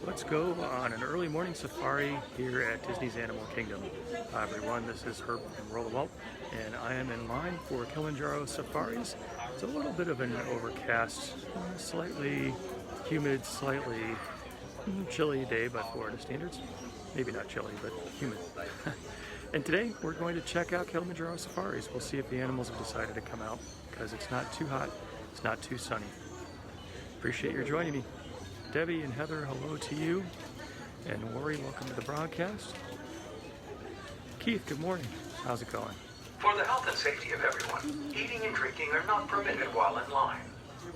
Let's go on an early morning safari here at Disney's Animal Kingdom. Hi everyone, this is Herb from Roll the Welt, and I am in line for Kilimanjaro safaris. It's a little bit of an overcast, slightly humid, slightly chilly day by Florida standards. Maybe not chilly, but humid. And today we're going to check out Kilimanjaro safaris. We'll see if the animals have decided to come out because it's not too hot, it's not too sunny. Appreciate your joining me. Debbie and Heather, hello to you. And Lori, welcome to the broadcast. Keith, good morning. How's it going? For the health and safety of everyone, eating and drinking are not permitted while in line.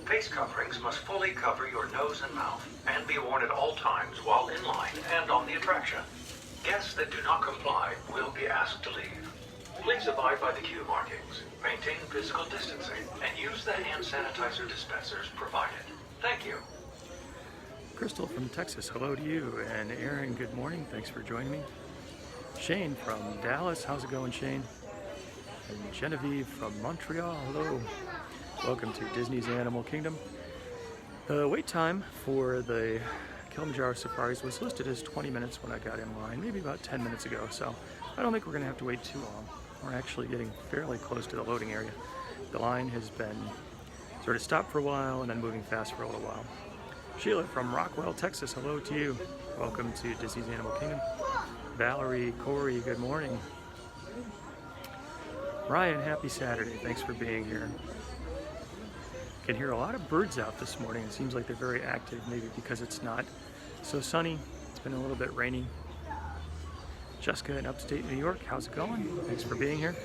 Face coverings must fully cover your nose and mouth and be worn at all times while in line and on the attraction. Guests that do not comply will be asked to leave. Please abide by the queue markings, maintain physical distancing, and use the hand sanitizer dispensers provided. Thank you. Crystal from Texas, hello to you. And Aaron, good morning. Thanks for joining me. Shane from Dallas, how's it going, Shane? And Genevieve from Montreal, hello. Welcome to Disney's Animal Kingdom. The wait time for the Kilimanjaro safaris was listed as 20 minutes when I got in line, maybe about 10 minutes ago, so I don't think we're going to have to wait too long. We're actually getting fairly close to the loading area. The line has been sort of stopped for a while and then moving fast for a little while. Sheila from Rockwell, Texas, hello to you. Welcome to Disney's Animal Kingdom. Valerie, Corey, good morning. Ryan, happy Saturday. Thanks for being here. Can hear a lot of birds out this morning. It seems like they're very active, maybe because it's not so sunny. It's been a little bit rainy. Jessica in upstate New York, how's it going? Thanks for being here.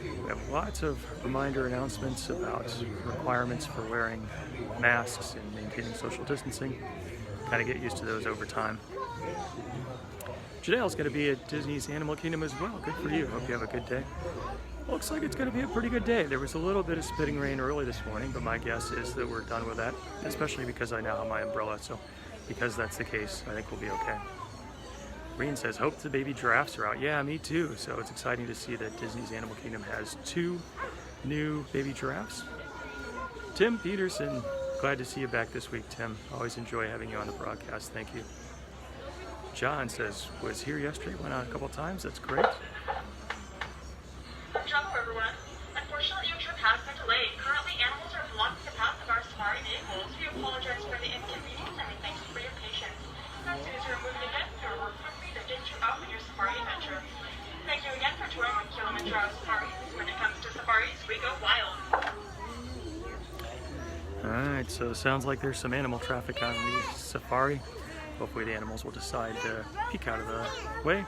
We have lots of reminder announcements about requirements for wearing masks and maintaining social distancing. Kind of get used to those over time. Janelle's going to be at Disney's Animal Kingdom as well. Good for you. Hope you have a good day. Looks like it's going to be a pretty good day. There was a little bit of spitting rain early this morning, but my guess is that we're done with that, especially because I now have my umbrella. So because that's the case, I think we'll be okay. Reen says, hope the baby giraffes are out. Yeah, me too. So it's exciting to see that Disney's Animal Kingdom has 2 new baby giraffes. Tim Peterson, glad to see you back this week, Tim. Always enjoy having you on the broadcast. Thank you. John says, was here yesterday, went out a couple times. That's great. Hello everyone. Unfortunately, your trip has been delayed. Currently, animals are blocking the path of our safari vehicles. We apologize for the inconvenience and we thank you for your patience. As soon as you're moving again, your work will be to get you out on your safari adventure. Thank you again for touring with Kilimanjaro safaris. When it comes to safaris, we go wild. Alright, so sounds like there's some animal traffic on the safari. Hopefully the animals will decide to peek out of the way.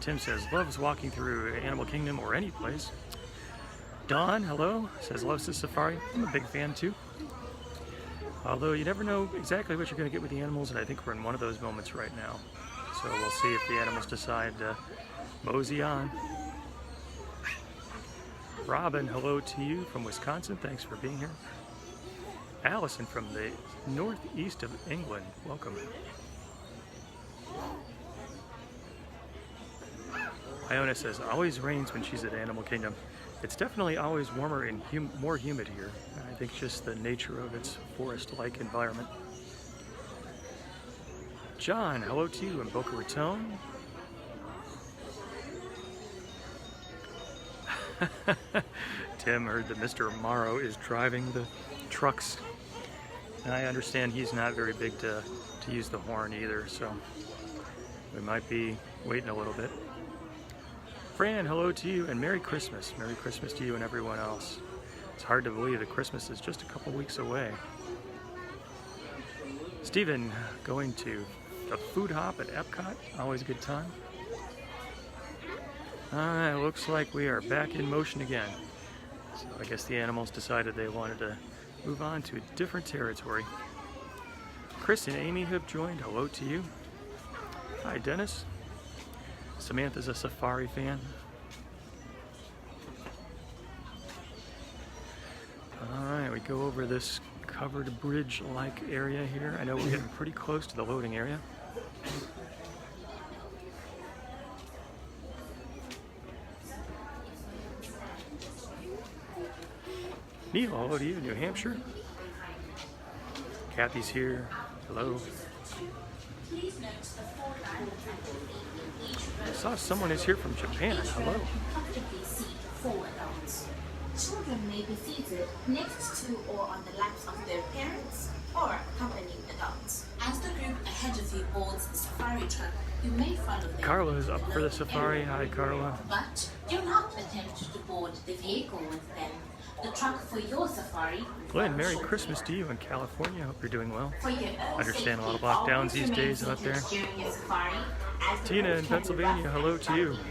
Tim says, loves walking through Animal Kingdom or any place. Dawn, hello, says loves the safari. I'm a big fan too. Although you never know exactly what you're going to get with the animals, and I think we're in one of those moments right now. So we'll see if the animals decide to mosey on. Robin, hello to you from Wisconsin. Thanks for being here. Allison from the northeast of England. Welcome. Iona says, always rains when she's at Animal Kingdom. It's definitely always warmer and more humid here. I think just the nature of its forest-like environment. John, hello to you in Boca Raton. Tim heard that Mr. Morrow is driving the trucks. And I understand he's not very big to use the horn either, so we might be waiting a little bit. Fran, hello to you and Merry Christmas. Merry Christmas to you and everyone else. It's hard to believe that Christmas is just a couple weeks away. Stephen, going to the food hop at Epcot. Always a good time. Alright, looks like we are back in motion again. So I guess the animals decided they wanted to move on to a different territory. Chris and Amy have joined. Hello to you. Hi, Dennis. Samantha's a safari fan. Alright, we go over this covered bridge-like area here. I know we're getting pretty close to the loading area. Neil, hello to you, New Hampshire. Kathy's here. Hello. Please note the four diamonds at your feet. Each I row saw someone is here from Japan. Hello. can comfortably seat 4 adults. Children may be seated next to or on the laps of their parents or accompanying adults. As the group ahead of you boards the safari truck, you may follow them. Carla is up for the below safari. area. Hi, Carla. But do not attempt to board the vehicle with them. The truck for your safari. Glenn, Merry Christmas to you in California. Hope you're doing well. For your own Understand a lot of safety, lockdowns always these remain days out seated there. during your safari, as the Tina road in can be Pennsylvania, rough hello and to you. bumpy.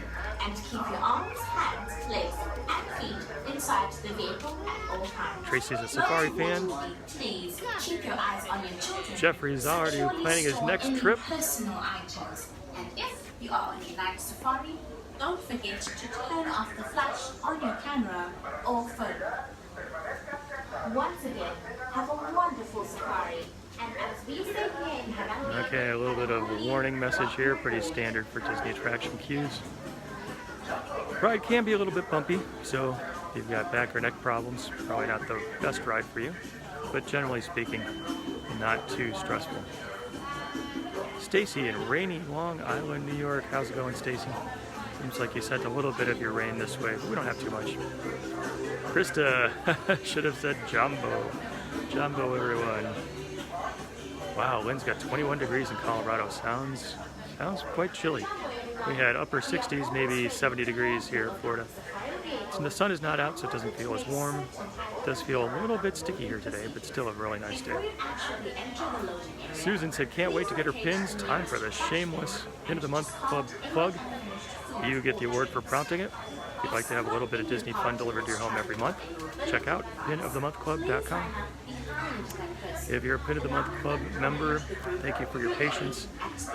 And keep your arms, hands, legs, and feet inside the vehicle at all times. Tracy's a safari fan. Please keep your eyes on your children. Jeffrey's already Securely planning his store next any trip. Personal items. And if you are on your night safari, don't forget to turn off the flash on your camera or phone. Once again, have a wonderful safari. And as we say here in Havana, Okay, a little bit of a warning message here. Pretty standard for Disney attraction queues. Ride can be a little bit bumpy, so if you've got back or neck problems, probably not the best ride for you. But generally speaking, not too stressful. Stacy in rainy Long Island, New York. How's it going, Stacy? Seems like you sent a little bit of your rain this way, but we don't have too much. Krista should have said Jumbo. Jumbo, everyone. Wow, Lynn's got 21 degrees in Colorado. Sounds quite chilly. We had upper 60s, maybe 70 degrees here in Florida. And the sun is not out, so it doesn't feel as warm. It does feel a little bit sticky here today, but still a really nice day. Susan said, can't wait to get her pins. Time for the shameless Pin of the Month Club plug. You get the award for prompting it. If you'd like to have a little bit of Disney fun delivered to your home every month, check out pinofthemonthclub.com. If you're a Pin of the Month Club member, thank you for your patience.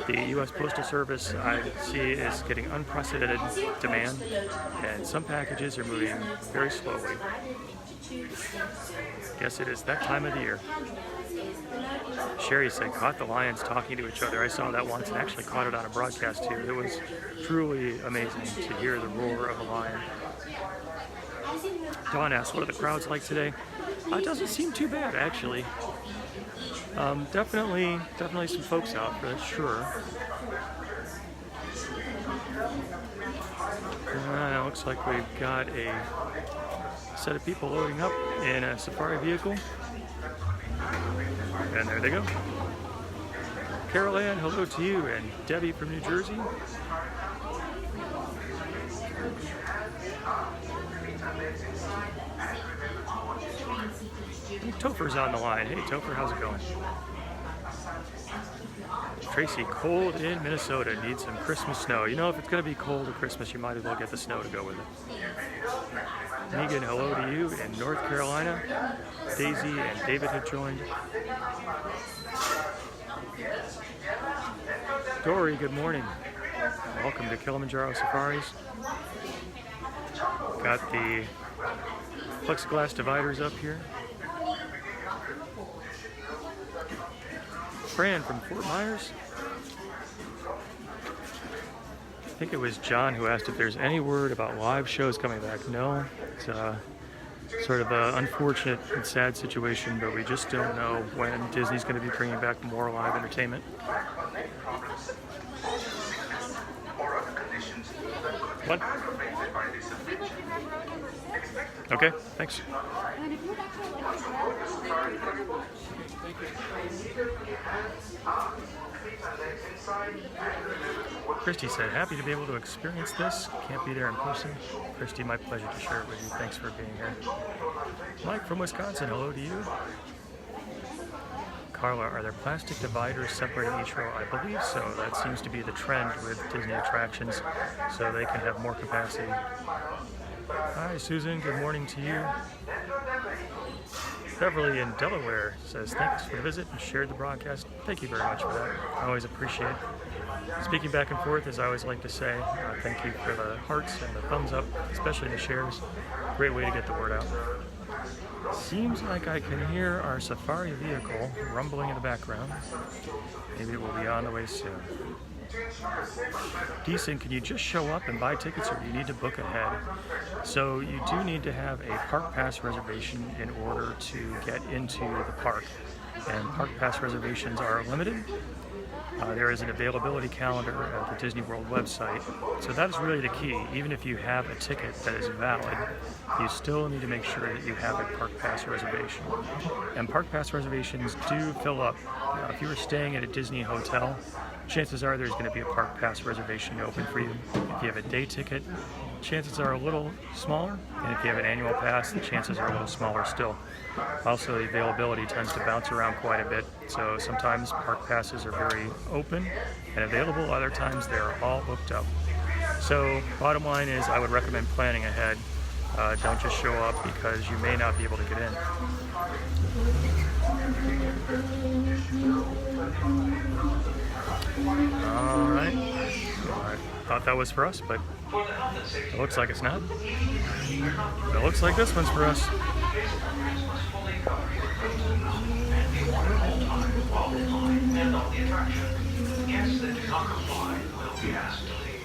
The U.S. Postal Service, I see, is getting unprecedented demand, and some packages are moving very slowly. Guess it is that time of the year. Sherry said, caught the lions talking to each other. I saw that once and actually caught it on a broadcast too. It was truly amazing to hear the roar of a lion. Dawn asked, what are the crowds like today? It doesn't seem too bad, actually. Definitely some folks out for that, sure. Looks like we've got a set of people loading up in a safari vehicle. And there they go. Carol Ann, hello to you, and Debbie from New Jersey. Topher's on the line. Hey Topher, how's it going? Tracy, cold in Minnesota, needs some Christmas snow. You know, if it's going to be cold at Christmas, you might as well get the snow to go with it. Megan, hello to you in North Carolina. Daisy and David have joined. Dory, good morning. Welcome to Kilimanjaro Safaris. Got the plexiglass dividers up here. Fran from Fort Myers. I think it was John who asked if there's any word about live shows coming back. No, it's sort of an unfortunate and sad situation, but we just don't know when Disney's going to be bringing back more live entertainment. What? Okay, thanks. Christy said, happy to be able to experience this. Can't be there in person. Christy, my pleasure to share it with you. Thanks for being here. Mike from Wisconsin, hello to you. Carla, are there plastic dividers separating each row? I believe so. That seems to be the trend with Disney attractions, so they can have more capacity. Hi, Susan. Good morning to you. Beverly in Delaware says, thanks for the visit and shared the broadcast. Thank you very much for that. I always appreciate it. Speaking back and forth, as I always like to say, thank you for the hearts and the thumbs up, especially the shares. Great way to get the word out. Seems like I can hear our safari vehicle rumbling in the background. Maybe it will be on the way soon. Decent, can you just show up and buy tickets, or do you need to book ahead? So you do need to have a park pass reservation in order to get into the park. And park pass reservations are limited. There is an availability calendar at the Disney World website, so that is really the key. Even if you have a ticket that is valid, you still need to make sure that you have a Park Pass reservation. And Park Pass reservations do fill up. Now, if you were staying at a Disney hotel, chances are there's going to be a Park Pass reservation open for you. If you have a day ticket, chances are a little smaller, and if you have an annual pass, the chances are a little smaller still. Also, the availability tends to bounce around quite a bit, so sometimes park passes are very open and available, other times they're all booked up. So bottom line is I would recommend planning ahead. Don't just show up because you may not be able to get in. All right. I thought that was for us, but it looks like it's not. It looks like this one's for us. Guests that do not comply will be asked to leave.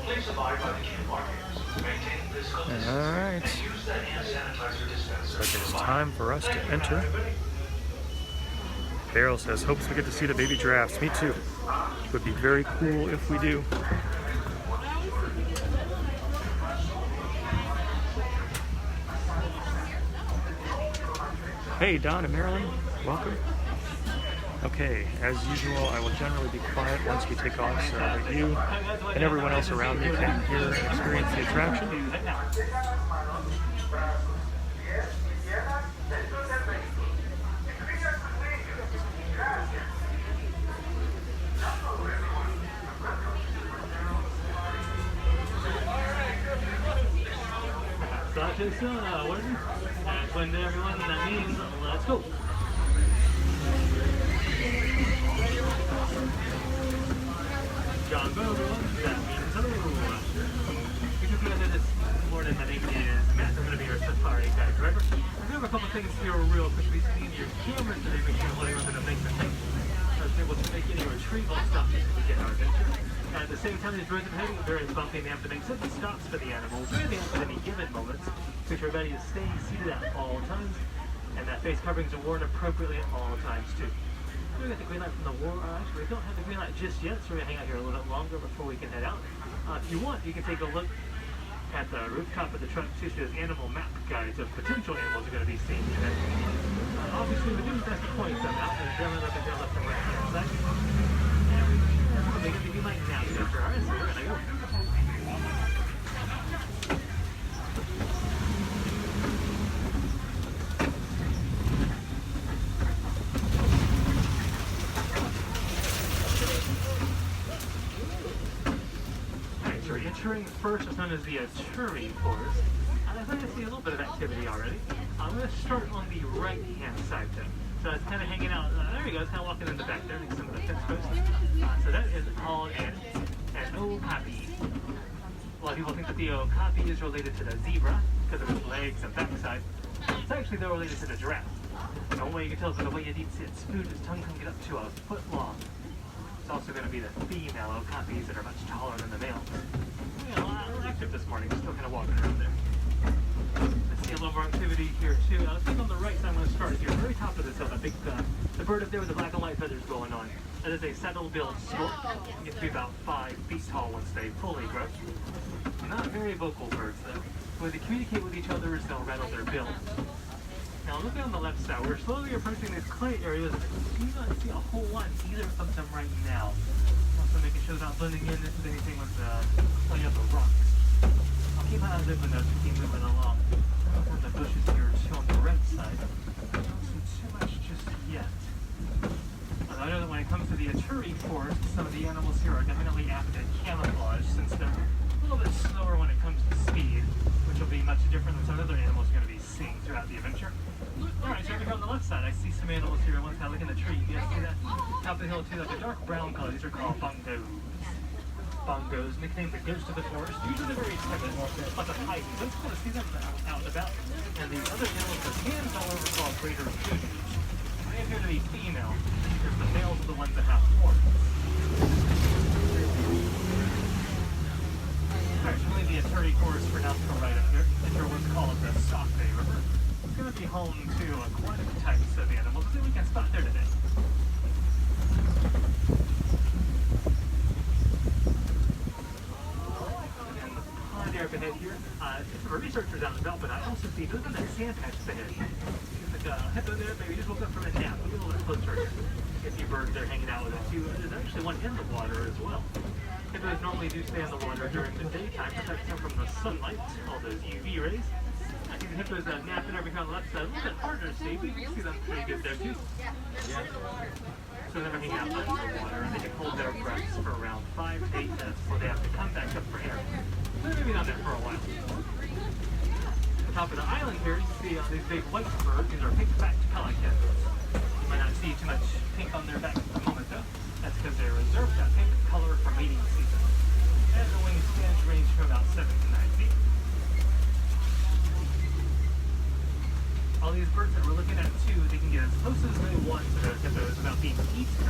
Please abide by the queue markings, maintain physical distance, All right. and use the hand sanitizer dispenser. Looks like it's time for us to enter. Daryl says, hopes we get to see the baby giraffes. Me too. Would be very cool if we do. Hey, Don and Marilyn, welcome. Okay, as usual, I will generally be quiet once we take off so that you and everyone else around me can hear and experience the attraction. When everyone, that means let's go. John Bo, everyone, that means hello. We just met this morning. My name is Matt. I'm going to be your safari guide driver. I have a couple things here real quick. We see your cameras today, make sure everyone's going to make the thing. I was able to make any retrieval stops to begin our adventure. At the same time, these roads are heading very bumpy. They have to make certain stops for the animals, really at any given moments, so you're ready to stay seated at all times, and that face coverings are worn appropriately at all times too. We got the green light from the war. Actually, we don't have the green light just yet, so we're gonna hang out here a little bit longer before we can head out. If you want, you can take a look at the rooftop of the truck to show animal map guides of potential animals you're going to be seeing today. Obviously, we do best to point them out, and generally up and down left and right hand side. And we're going to be like now, alright, so we're going to go. Entering first is known as the Aturi Forest. And as I can see a little bit of activity already, I'm going to start on the right-hand side though. So it's kind of hanging out, there we go, it's kind of walking in the back there next to some of the fence posts. So that is called an okapi. A lot of people think that the okapi is related to the zebra because of its legs and backside. It's actually though related to the giraffe. And one way you can tell is by the way it eats its food, its tongue can get up to a foot long. It's also going to be the female okapis that are much taller than the males. Yeah, a little active this morning, still kind of walking around there. I see a little more activity here too. Let's look on the right side. I'm going to start here, very top of this hill, that big, the bird up there with the black and white feathers going on. That is a saddle-billed stork. It gets to be about 5 feet tall once they fully grow. Not very vocal birds though. When they communicate with each other is they'll rattle their bills. Now looking on the left side, we're slowly approaching these clay areas. You do not see a whole lot in either of them right now. Also making sure they're not blending in into anything with the clay of the rocks. I'll keep my eyes open though to keep moving along. On the bushes here too on the right side. Don't see too much just yet. Although I know that when it comes to the Aturi Forest, some of the animals here are definitely apt at camouflage since they're a little bit slower when it comes to speed, which will be much different than some other animals you're going to be seeing throughout the adventure. Alright, so over here on the left side, I see some animals here. One's kind of looking at the tree. You guys see that? Top of the hill, too, like a dark brown color. These are called bongos. Bongos, nicknamed the ghost of the forest. Usually they're very timid, like a python. Don't you want to see them out and about? And these other animals with hands all over called greater cougars. They appear to be female, because the males are the ones that have horns. Actually, the Aturi Forest pronounced from right up here. There was called the Saque River. It's going to be home to aquatic types of animals that we can spot there today. maybe just woke up from a nap. Look a little bit closer here. You see birds that are hanging out with us too. There's actually one in the water as well. Hippos normally do stay in the water during the daytime, protects them from the sunlight, all those UV rays. I see the hippos napping over here on the left side. A little bit harder to see, but you can see them pretty good there too. So they're hanging out under the water, and they can hold their breaths for around 5 to 8 minutes before they have to come back up for air. So they're maybe down there for a while. On top of the island here, you see these big white birds. These are pink-backed pelicans. You might not see too much pink on their back at the moment, though. That's because they reserve that pink color for mating season. And the wingspans range from about 7 to 9 feet. All these birds that we're looking at too, they can get as close as they want to those hippos without being eaten,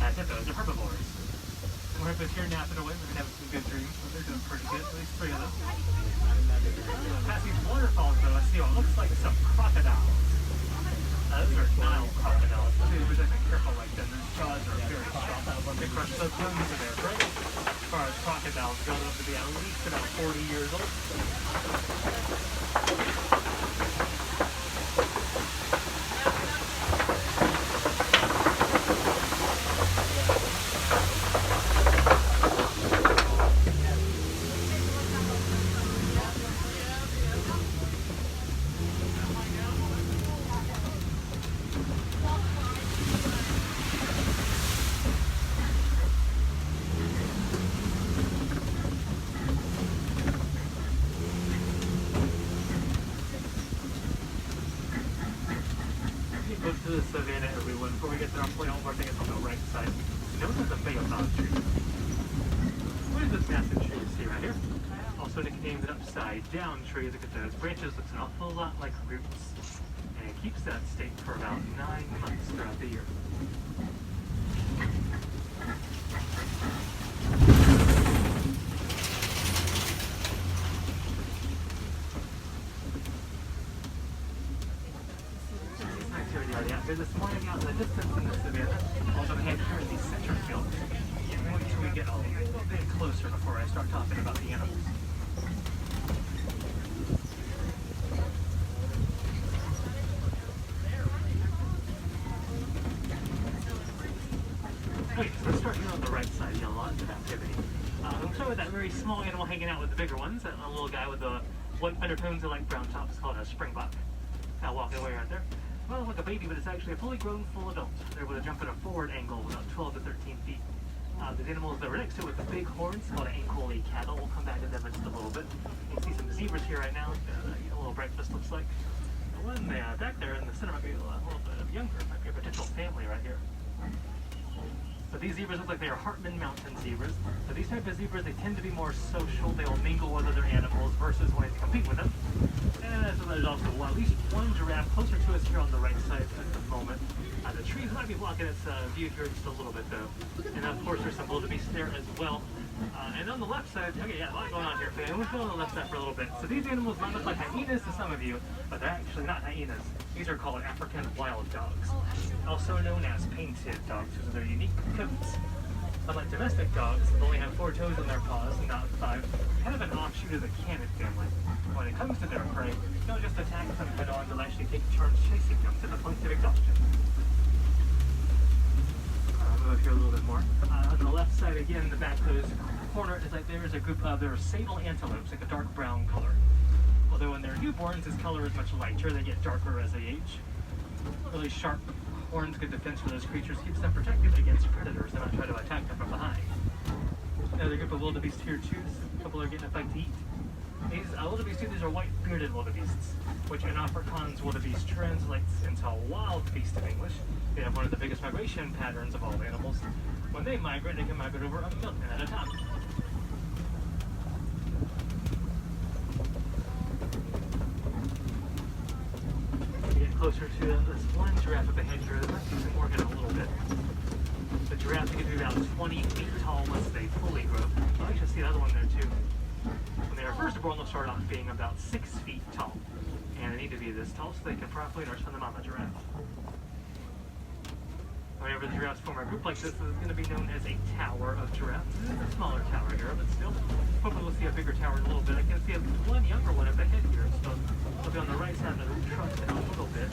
as hippos are herbivores. And we're hippos here napping away, we're having some good dreams, but they're doing pretty good, at least 3 of them. Past these waterfalls though, I see what looks like some crocodiles. Those are Nile crocodiles. We have to be careful like them. Their jaws are very sharp. They crush those bones of their prey. As far as crocodiles go, they'll be at least about 40 years old. Close to the savannah, everyone. Before we get there, I'll play all of our things on the right side. Known as the Baobab tree. What is this massive tree you see right here? Also nicknamed an upside down tree. Look at those branches, looks an awful lot like roots. And it keeps that state for about 9 months throughout the year. This morning out in the distance in the savannah, although I here in the center field. Wait till we get a little bit closer before I start talking about the animals. Okay, so let's start here on the right side. You know, lots of activity. We'll start with that very small animal hanging out with the bigger ones. A little guy with the white undertones and like brown tops called a springbok. Walking away right there. Well, like a baby, but it's actually a fully grown full adult. They're able to jump at a forward angle about 12 to 13 feet. The animals that we're next to with the big horns called an ankole cattle. We'll come back to them in just a little bit. You can see some zebras here right now. A little breakfast looks like. The one back there in the center might be a little bit younger. Might be a potential family right here. But these zebras look like they are Hartman Mountain zebras. So these type of zebras, they tend to be more social. They will mingle with other animals versus wanting to compete with them. And so there's also at least one giraffe closer to us here on the right side at the moment. The trees might be blocking its view here just a little bit though. And of course there's some wildebeest there as well. And on the left side, okay, yeah, a lot going on here. So we'll go on the left side for a little bit. So these animals might look like hyenas to some of you, but they're actually not hyenas. These are called African wild dogs, also known as painted dogs because of their unique coats. Unlike domestic dogs, they only have 4 toes on their paws and not 5. Kind of an offshoot of the canid family. When it comes to their prey, they'll just attack them head on. They'll actually take turns chasing them to the point of exhaustion. I'll move here a little bit more. On the left side again, in the back of those corner, is like there's a group of their sable antelopes, like a dark brown color. Although when they're newborns, this color is much lighter. They get darker as they age. Really sharp horns, good defense for those creatures, keeps them protected against predators that might try to attack them from behind. Another group of wildebeest here too. A couple are getting a bite to eat. These wildebeest too, these are white bearded wildebeests, which in Afrikaans wildebeest translates into wild beast in English. They have one of the biggest migration patterns of all animals. When they migrate, they can migrate over 1 million at a time. Get closer to this one giraffe up ahead here. There might be some more in a little bit. The giraffe can be about 20 feet tall once they fully grow. You'll actually see another one there too. When they are first born, they'll start off being about 6 feet tall. And they need to be this tall so they can properly nurse the mama giraffe. Whenever the giraffes form a group like this, it's going to be known as a tower of giraffes. This is a smaller tower here, but still. Hopefully we'll see a bigger tower in a little bit. I can see one younger one up ahead here, so it'll be on the right side of the trunk in a little bit.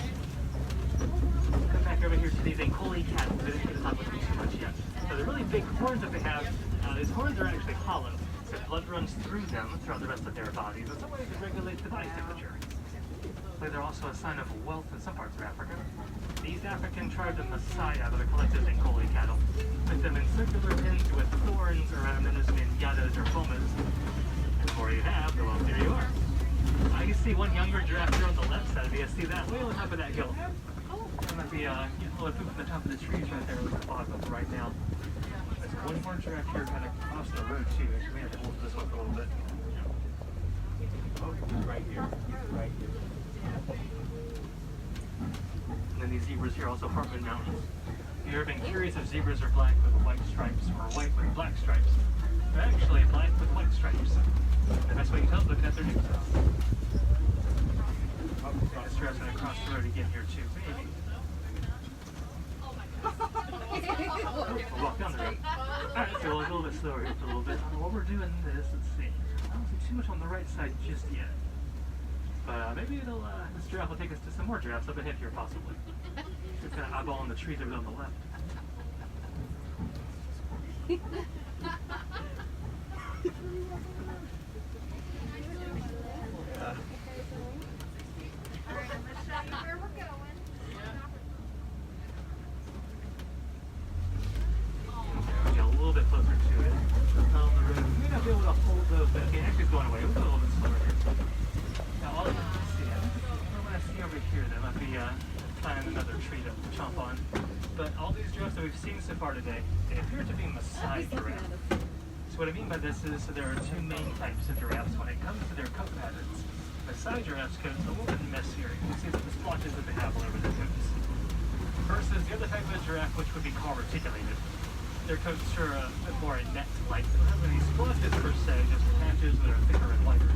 Come back over here to these Ankole cattle. They didn't get to talk with them too much yet. So the really big horns that they have, these horns are actually hollow. So blood runs through them throughout the rest of their bodies. It's a way to regulate the body temperature. But they're also a sign of wealth in some parts of Africa. The East African tribe of Maasai have collected Ankole cattle, put them in circular pens with thorns around them as in yadas or bomas. And the more you have, the wealthier you are. You see one younger giraffe here on the left side of you. See that way on top of that hill? That might be getting a little food from the top of the trees right there. Look at the bottom of it right now. There's one more giraffe here kind of across the road too. Actually, we have to hold this one for a little bit. Oh, right here. Right here. And then these zebras here also Hartman Mountains. If you've ever been curious if zebras are black with white stripes or white with black stripes, they're actually black with white stripes. The best way you can tell is looking at their noses. This giraffe's going to cross the road again here too, maybe. We'll walk down the road. Alright, let's go a little bit slower here for a little bit. While we're doing this, let's see. I don't see too much on the right side just yet. But maybe this giraffe will take us to some more giraffes up ahead here, possibly. Just kind of eyeballing the trees over on the left. Get a little bit closer to it. On the road. We may not be able to hold those, but okay, actually it's going away. We'll go a little bit slower here. Now, all I see over here, there might be finding another tree to chomp on. But all these giraffes that we've seen so far today, they appear to be Maasai giraffes. So what I mean by this is there are two main types of giraffes when it comes to their coat patterns. Maasai giraffes' coats are a little bit messier. You can see the splotches that they have all over their coats. Versus the other type of giraffe, which would be called reticulated. Their coats are a bit more net-like. They don't have any splotches per se, just patches that are thicker and lighter.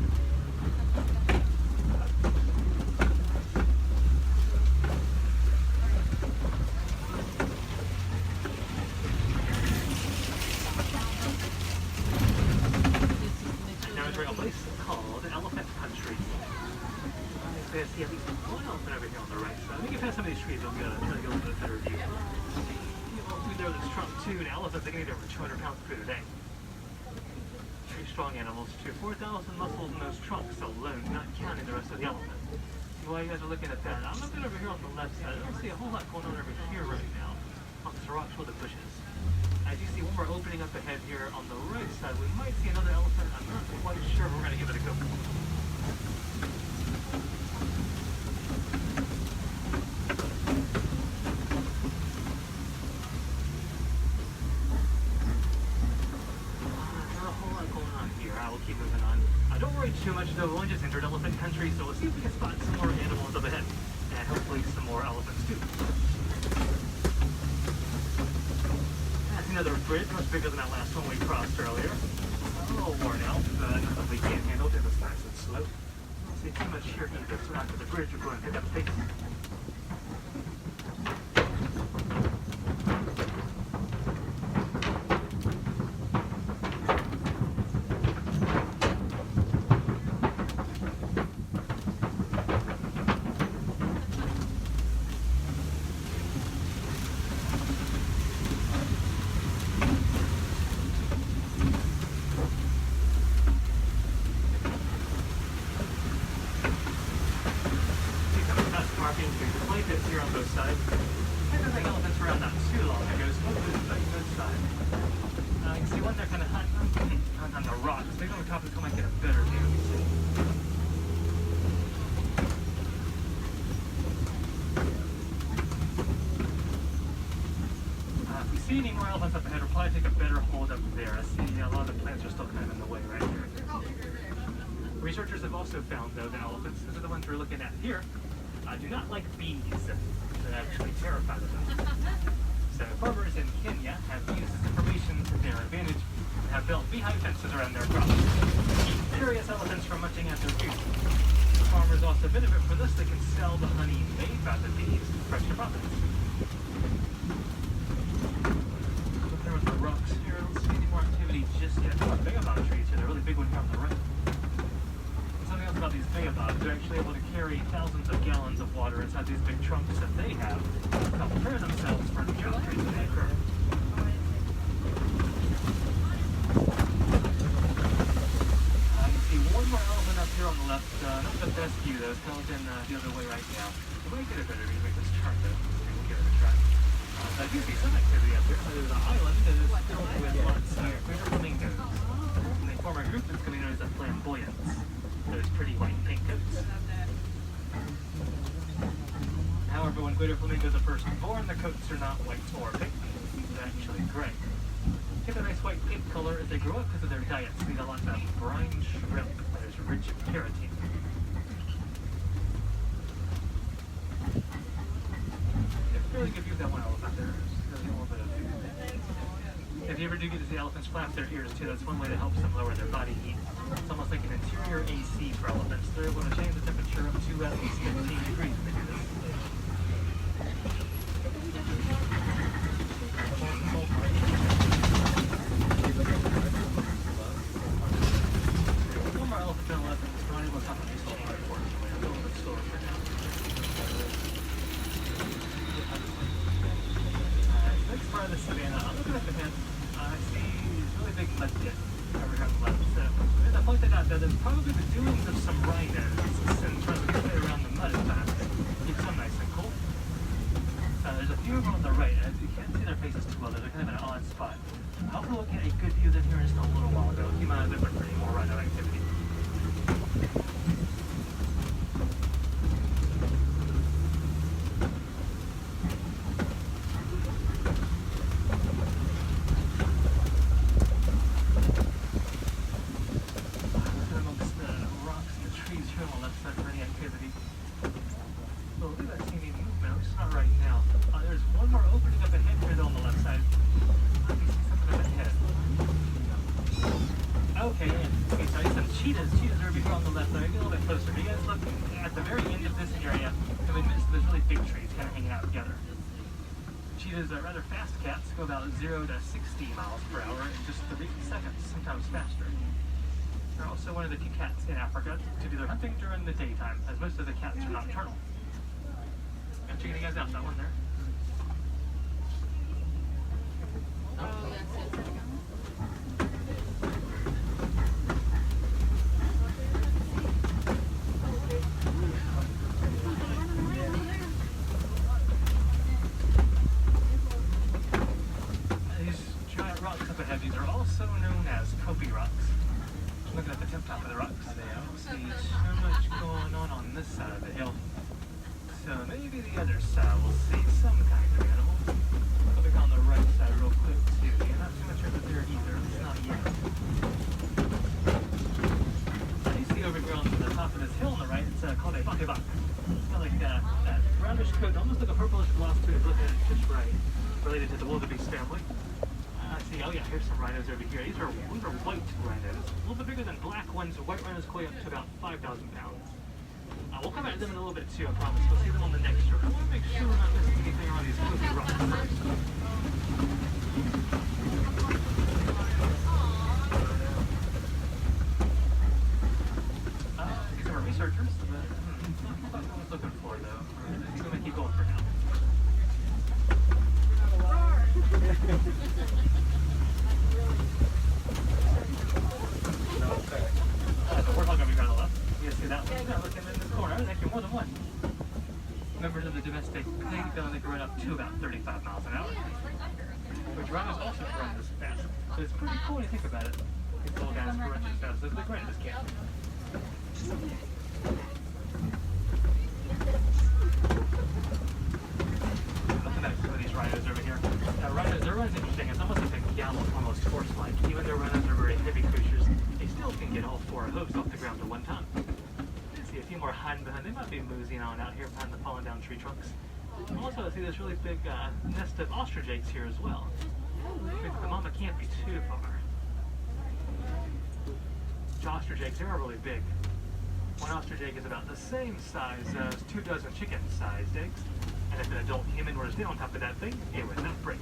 Now we're in a place called Elephant Country. I see at least one elephant over here on the right side. Let me get past some of these trees. I'm going to try to get a little bit better view. Through there that's trunk too, and elephants they can eat over 200 pounds of food a day. Very strong animals too. 4,000 muscles in those trunks alone, not counting the rest of the elephant. While you guys are looking at that, I'm looking over here on the left side. I don't see a whole lot going on over here right now. On this rocks with the bushes. As you see one more opening up ahead here on the right side, we might see another elephant. I'm not quite sure. We're going to give it a go. Keep moving on. Don't worry too much though, we only just entered elephant country, so we'll see if we can spot some more animals up ahead. And hopefully some more elephants too. That's another bridge, much bigger than that last one we crossed earlier. A little worn out, but nothing we can't handle. It was nice and slow. Don't see too much here either, so after the bridge we're going to pick up pace. Here on both sides. I don't think elephants were around not too long ago, so hopefully it's like this side. You can see one there kind of hunting on the rocks. Maybe on the top of this one might get a better view. If we see any more elephants up ahead, we'll probably take a better hold up there. I see a lot of the plants are still kind of in the way right here. Researchers have also found, though, that elephants, these are the ones we're looking at here, do not like bees. They're actually terrified of them. So farmers in Kenya have used this information to their advantage and have built beehive fences around their crops to keep furious elephants from munching at their food. The farmers also benefit from this. They can sell the honey made by the bees for extra profits. Up there with the rocks here, I don't see any more activity just yet. There are baobab trees here. They're a really big one here on the right. Something else about these baobabs, they're actually able to carry thousands of gallons of water inside these big trunks that they have. facing the other way right now. We might get a better view with this chart though. Okay, we'll give it a try. So I do see some activity up there. So there's an island that is filled with lots of greater flamingos. And they form a group that's going to be known as the flamboyants. Those pretty white and pink coats. However, when greater flamingos are first born, the coats are not white or pink. They're actually gray. Get a nice white pink color as they grow up because of their diets. They eat a lot of brine shrimp that is rich in carotene. It's a really good view of that one elephant there. Really a little bit of food. If you ever do get to see elephants flap their ears too, that's one way to help them lower their body heat. It's almost like an interior AC for elephants. They're able to change the temperature up to at least 15 degrees when they do this. There's probably the doings of some rhinos and trying to play around the mud at times. Keeps them nice and cool. There's a few of them on the right, and you can't see their faces too well. They're kind of in an odd spot. Hopefully we'll get a good view of them here in just a little while ago. Keep my eyes open for any more rhino activity. Cheetahs are over here on the left. Now, get a little bit closer. You guys look at the very end of this area, and we missed those really big trees kind of hanging out together. Cheetahs are rather fast cats, go about 0 to 60 miles per hour in just 3 seconds, sometimes faster. They're also one of the few cats in Africa to do their hunting during the daytime, as most of the cats are nocturnal. I'm checking you guys out, that one there. These are also known as Kopi rocks. Looking at the tip top of the rocks, I don't see so much going on this side of the hill. So maybe the other side will see some kind of animal. I'll look on the right side real quick too. You're not too much over there either, at least not yet. You see over here on the top of this hill on the right, it's called a bakebak. It's got like that brownish coat, almost like a purplish gloss to it, looking at it just right. Related to the wildebeest family. Oh yeah, here's some rhinos over here. These are white rhinos. A little bit bigger than black ones. White rhinos weigh up to about 5,000 pounds. We'll come back to them in a little bit too, I promise. We'll see them on the next show. I want to make sure we're not missing anything around these Kopi rocks first. These are researchers. But, not what I was looking for though. I think I'm going to keep going for now. The warthog over here on the left. You guys see that one? Yeah, looking in this corner. There's actually more than one. Members of the domestic pig family grow up to about 35 miles an hour. Which rhinos also run this fast. So it's pretty cool when you think about it. These little guys grow up as fast as the grandest can. Looking at some of these rhinos over here. Their run's interesting. It's almost like a gallop, almost horse-like. Even though rhinos are very heavy creatures, they still can get all 4 hooves off the ground at one time. See a few more hiding behind. They might be moseying on out here behind the fallen down tree trunks. Also, I see this really big nest of ostrich eggs here as well. The mama can't be too far. Ostrich eggs, they are really big. One ostrich egg is about the same size as 2 dozen chicken-sized eggs. And if an adult human were to stand on top of that thing, it would not break.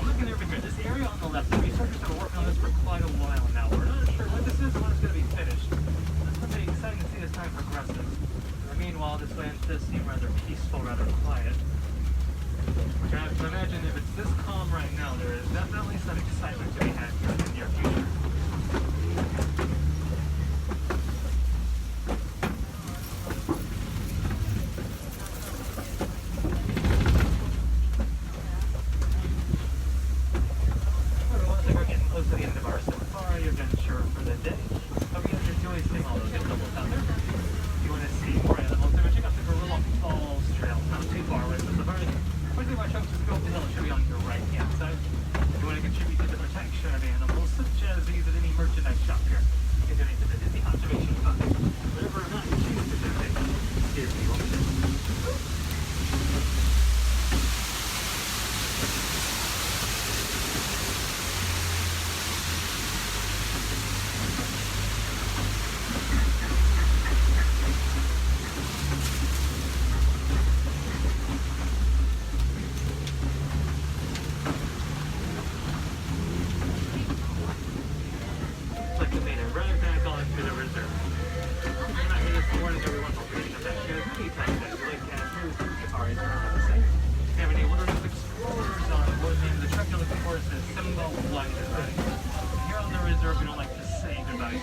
I'm looking over here. This area on the left, the researchers have been working on this for quite a while now. We're not sure when this is or when it's going to be finished. It's going to be exciting to see as time progresses. Meanwhile, this land does seem rather peaceful, rather quiet. Which I can imagine if it's this calm right now, there is definitely some excitement to be had here in the near future.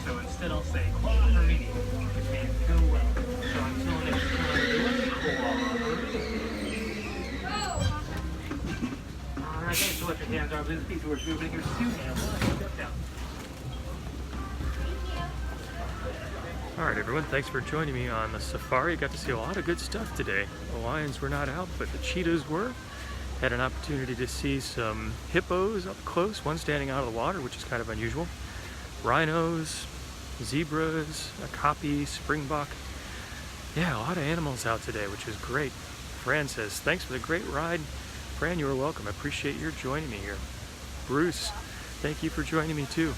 So instead I'll say, close reading, which means go well. So until next time, Alright, thanks for what your hands are. Please keep towards moving your suit and step down. Alright everyone, thanks for joining me on the safari. Got to see a lot of good stuff today. The lions were not out, but the cheetahs were. Had an opportunity to see some hippos up close, one standing out of the water, which is kind of unusual. Rhinos, zebras, okapi, springbuck. Yeah, a lot of animals out today, which is great. Fran says, thanks for the great ride. Fran, you are welcome. I appreciate your joining me here. Bruce, thank you for joining me too.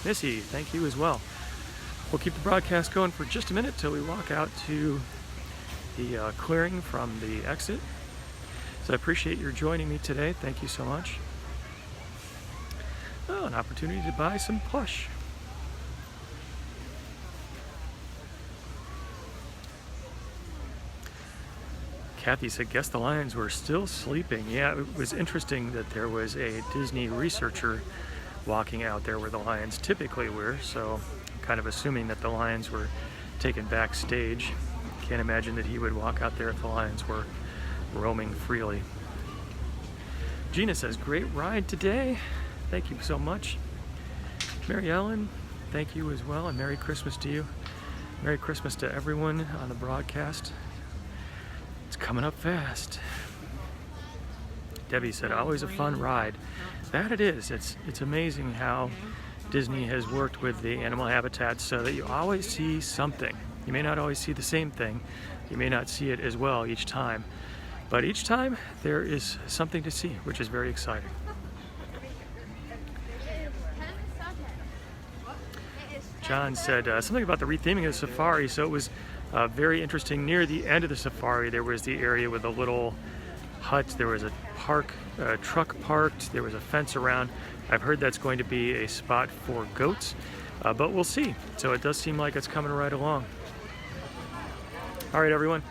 Missy, thank you as well. We'll keep the broadcast going for just a minute till we walk out to the clearing from the exit. So I appreciate your joining me today. Thank you so much. Oh, an opportunity to buy some plush. Kathy said, guess the lions were still sleeping. Yeah, it was interesting that there was a Disney researcher walking out there where the lions typically were, so I'm kind of assuming that the lions were taken backstage. Can't imagine that he would walk out there if the lions were roaming freely. Gina says, great ride today. Thank you so much. Mary Ellen, thank you as well, and Merry Christmas to you. Merry Christmas to everyone on the broadcast. It's coming up fast. Debbie said, always a fun ride. That it is. It's amazing how Disney has worked with the animal habitats so that you always see something. You may not always see the same thing. You may not see it as well each time. But each time there is something to see, which is very exciting. John said something about the retheming of the safari. So it was very interesting. Near the end of the safari, there was the area with a little hut. There was a park, a truck parked. There was a fence around. I've heard that's going to be a spot for goats, but we'll see. So it does seem like it's coming right along. All right, everyone.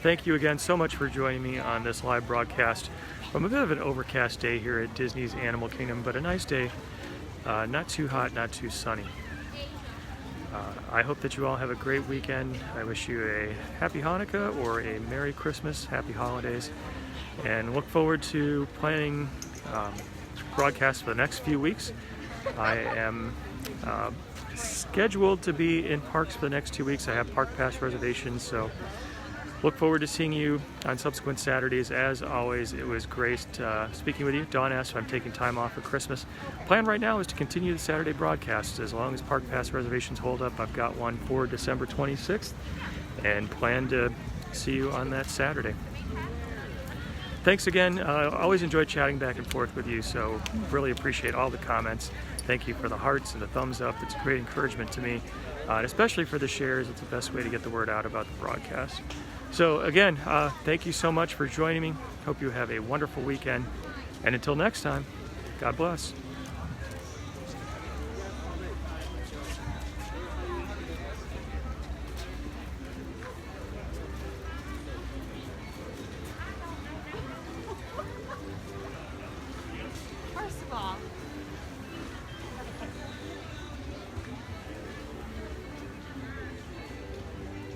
Thank you again so much for joining me on this live broadcast from a bit of an overcast day here at Disney's Animal Kingdom, but a nice day. Not too hot, not too sunny. I hope that you all have a great weekend. I wish you a happy Hanukkah or a Merry Christmas, happy holidays, and look forward to planning broadcasts for the next few weeks. I am scheduled to be in parks for the next 2 weeks. I have park pass reservations, so look forward to seeing you on subsequent Saturdays. As always, it was great speaking with you. Dawn asked if I'm taking time off for Christmas. Plan right now is to continue the Saturday broadcasts as long as Park Pass reservations hold up. I've got one for December 26th and plan to see you on that Saturday. Thanks again. Always enjoy chatting back and forth with you, so really appreciate all the comments. Thank you for the hearts and the thumbs up. It's great encouragement to me, and especially for the shares. It's the best way to get the word out about the broadcast. So again, thank you so much for joining me. Hope you have a wonderful weekend, And until next time, God bless.